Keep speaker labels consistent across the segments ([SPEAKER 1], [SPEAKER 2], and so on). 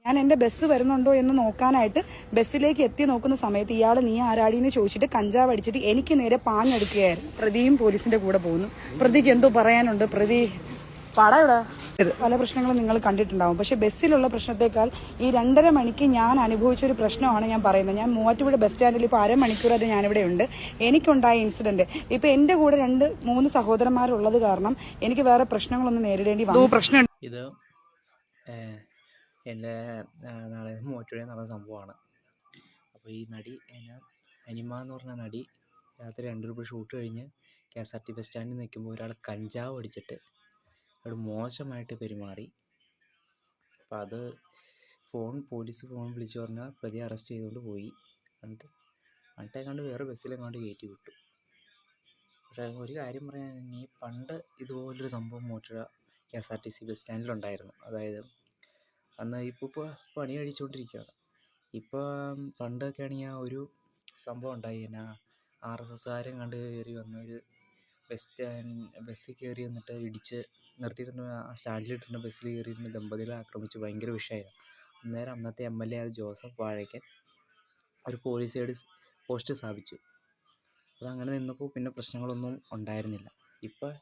[SPEAKER 1] ഞാൻ എൻ്റെ ബസ് വരുന്നുണ്ടോ എന്ന് നോക്കാനായിട്ട് ബസ്സിലേക്ക് എത്തി നോക്കുന്ന സമയത്ത് ഇയാൾ നീ ആരാടിയെന്ന് ചോദിച്ചിട്ട് കഞ്ചാവ് അടിച്ചിട്ട് എനിക്ക് നേരെ പാഞ്ഞെടുക്കുകയായിരുന്നു. പ്രതിയും പോലീസിന്റെ കൂടെ പോകുന്നു. പ്രതിക്ക് എന്തോ പറയാനുണ്ട്. പ്രതി പടയുടെ പല പ്രശ്നങ്ങളും നിങ്ങൾ കണ്ടിട്ടുണ്ടാവും. പക്ഷെ ബസ്സിലുള്ള പ്രശ്നത്തെക്കാൾ ഈ 2.5 മണിക്ക് ഞാൻ അനുഭവിച്ച ഒരു പ്രശ്നമാണ് ഞാൻ പറയുന്നത്. ഞാൻ മൂവാറ്റുപുഴ ബസ് സ്റ്റാൻഡിൽ ഇപ്പോൾ അരമണിക്കൂറായിട്ട് ഞാനിവിടെ ഉണ്ട്. എനിക്കുണ്ടായ ഇൻസിഡന്റ് ഇപ്പൊ എന്റെ കൂടെ 2-3 സഹോദരന്മാരുള്ളത് കാരണം എനിക്ക് വേറെ പ്രശ്നങ്ങളൊന്നും നേരിടേണ്ടി വന്നു. പ്രശ്നം
[SPEAKER 2] ഇത് എൻ്റെ നാളെ മൂവാറ്റുപുഴ നടന്ന സംഭവമാണ്. അപ്പോൾ ഈ നടി അനിമ എന്ന് പറഞ്ഞ നടി രാത്രി 2 രൂപ ഷൂട്ട് കഴിഞ്ഞ് KSRT ബസ് സ്റ്റാൻഡിൽ നിൽക്കുമ്പോൾ ഒരാൾ കഞ്ചാവ് അടിച്ചിട്ട് അവിടെ മോശമായിട്ട് പെരുമാറി. അപ്പം അത് പോലീസ് ഫോൺ വിളിച്ച് പറഞ്ഞാൽ പ്രതി അറസ്റ്റ് ചെയ്തുകൊണ്ട് പോയി. എന്നിട്ടെങ്ങാണ്ട് വേറെ ബസ്സിലെങ്ങാണ്ട് കയറ്റി വിട്ടു. പക്ഷേ ഒരു കാര്യം പറയാൻ പണ്ട് ഇതുപോലൊരു സംഭവം മൂവാറ്റുപുഴ KSRTC ബസ് സ്റ്റാൻഡിലുണ്ടായിരുന്നു. അതായത് അന്ന് ഇപ്പോൾ പണി കഴിച്ചുകൊണ്ടിരിക്കുകയാണ്. ഇപ്പം പണ്ടൊക്കെ ആണെങ്കിൽ ഒരു സംഭവം ഉണ്ടായി. RSSകാരൻ കണ്ട് കയറി വന്ന ഒരു ബസ്സിൽ കയറി വന്നിട്ട് ഇടിച്ച് നിർത്തിയിരുന്ന സ്റ്റാൻഡിലിട്ടിരുന്ന ബസ്സിൽ കയറിയിരുന്ന ദമ്പതികളെ ആക്രമിച്ച് ഭയങ്കര വിഷയമായിരുന്നു. അന്നേരം അന്നത്തെ MLA ജോസഫ് വാഴയ്ക്കൻ ഒരു പോലീസ് സൈഡ് പോസ്റ്റ് സ്ഥാപിച്ചു. അതങ്ങനെ നിന്നപ്പോൾ പിന്നെ പ്രശ്നങ്ങളൊന്നും ഉണ്ടായിരുന്നില്ല. ഇപ്പോൾ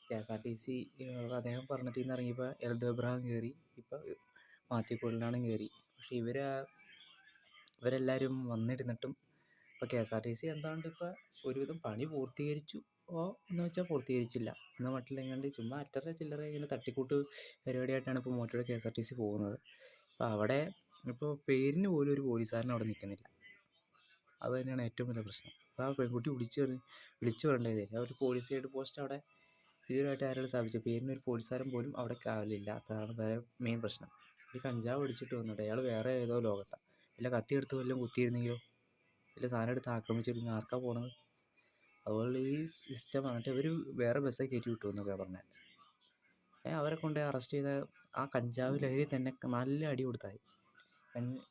[SPEAKER 2] KSRTC അദ്ദേഹം ഭരണത്തിൽ നിന്ന് ഇറങ്ങിയപ്പോൾ എൽദോ എബ്രഹാം കയറി, ഇപ്പോൾ മാത്യു കുഴൽനാടൻ കയറി. പക്ഷേ ഇവരെല്ലാവരും വന്നിരുന്നിട്ടും ഇപ്പോൾ KSRTC എന്താണ്ട് ഇപ്പോൾ ഒരുവിധം പണി പൂർത്തീകരിച്ചു എന്ന് വെച്ചാൽ പൂർത്തീകരിച്ചില്ല എന്ന മട്ടിലെങ്ങാണ്ട് ചുമ്മാ അറ്ററ ചില്ലറ ഇങ്ങനെ തട്ടിക്കൂട്ട് പരിപാടിയായിട്ടാണ് ഇപ്പോൾ മൂവാറ്റുപുഴ KSRTC പോകുന്നത്. അപ്പോൾ അവിടെ ഇപ്പോൾ പേരിന് പോലും ഒരു പോലീസുകാരൻ അവിടെ നിൽക്കുന്നില്ല. അത് തന്നെയാണ് ഏറ്റവും വലിയ പ്രശ്നം. അപ്പോൾ ആ പെൺകുട്ടി വിളിച്ചു പറയേണ്ടത് ഒരു പോലീസ് സൈഡ് പോസ്റ്റ് അവിടെ ഇതിനായിട്ട് ആരോട് സ്ഥാപിച്ചു, പേരിനൊരു പോലീസുകാരൻ പോലും അവിടെ കാവലില്ല. അതാണ് വേറെ മെയിൻ പ്രശ്നം. ഈ കഞ്ചാവ് അടിച്ചിട്ട് വന്നിട്ട് അയാൾ വേറെ ഏതോ ലോകത്താണ്. ഇല്ല കത്തി എടുത്ത് വല്ലതും കുത്തിയിരുന്നെങ്കിലോ, ഇല്ല സാധനം എടുത്ത് ആക്രമിച്ചിരുന്ന ആർക്കാ പോണത്? അതുപോലെ ഈ സിസ്റ്റം വന്നിട്ട് ഇവർ വേറെ ബസ്സൊക്കെ കയറ്റി വിട്ടു എന്നൊക്കെ പറഞ്ഞാൽ അവരെ കൊണ്ട് അറസ്റ്റ് ചെയ്ത ആ കഞ്ചാവ് ലഹരി തന്നെ നല്ല അടി കൊടുത്തായി.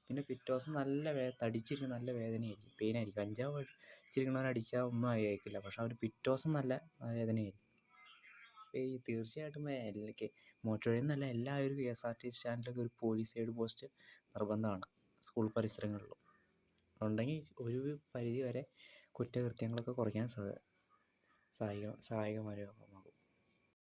[SPEAKER 2] പിന്നെ പിറ്റേ ദിവസം നല്ല തടിച്ചിരിക്കും, നല്ല വേദനയായിരിക്കും, പെയിനായിരിക്കും. കഞ്ചാവ് അടിച്ചിരിക്കണവരെ അടിച്ചാൽ ഒന്നും ആയിരിക്കില്ല, പക്ഷെ അവർ പിറ്റേ ദിവസം നല്ല വേദനയായിരിക്കും. ഈ തീർച്ചയായിട്ടും മൂവാറ്റുപുഴയിൽ നിന്നല്ല എല്ലാവരും KSRTC സ്റ്റാൻഡിലൊക്കെ ഒരു പോലീസ് സൈഡ് പോസ്റ്റ് നിർബന്ധമാണ് സ്കൂൾ പരിസരങ്ങളിലും. ഉണ്ടെങ്കിൽ ഒരു പരിധി വരെ കുറ്റകൃത്യങ്ങളൊക്കെ കുറയ്ക്കാൻ സഹായകമാകും.